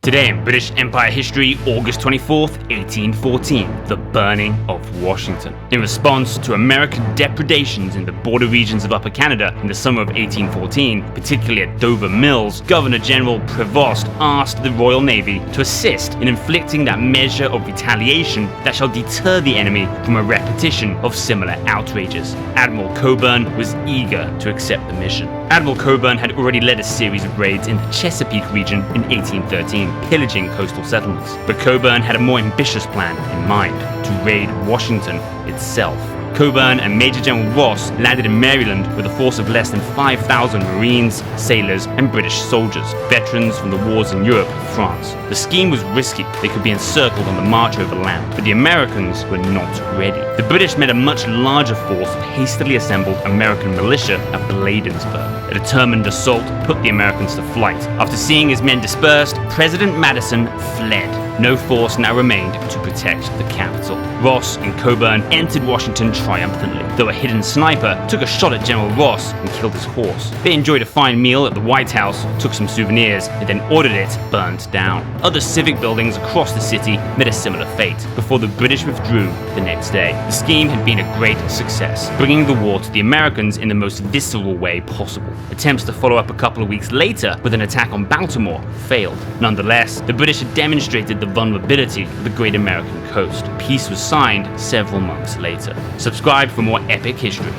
Today in British Empire history, August 24th, 1814, the burning of Washington. In response to American depredations in the border regions of Upper Canada in the summer of 1814, particularly at Dover Mills, Governor-General Prevost asked the Royal Navy to assist in inflicting that measure of retaliation that shall deter the enemy from a repetition of similar outrages. Admiral Cockburn was eager to accept the mission. Admiral Cockburn had already led a series of raids in the Chesapeake region in 1813, pillaging coastal settlements. But Cockburn had a more ambitious plan in mind: to raid Washington itself. Cockburn and Major General Ross landed in Maryland with a force of less than 5,000 Marines, sailors, and British soldiers, veterans from the wars in Europe and France. The scheme was risky. They could be encircled on the march over land, but the Americans were not ready. The British met a much larger force of hastily assembled American militia at Bladensburg. A determined assault put the Americans to flight. After seeing his men dispersed, President Madison fled. No force now remained to protect the capital. Ross and Cockburn entered Washington triumphantly, though a hidden sniper took a shot at General Ross and killed his horse. They enjoyed a fine meal at the White House, took some souvenirs, and then ordered it burned down. Other civic buildings across the city met a similar fate before the British withdrew the next day. The scheme had been a great success, bringing the war to the Americans in the most visceral way possible. Attempts to follow up a couple of weeks later with an attack on Baltimore failed. Nonetheless, the British had demonstrated the vulnerability of the great American coast. Peace was signed several months later. Subscribe for more epic history.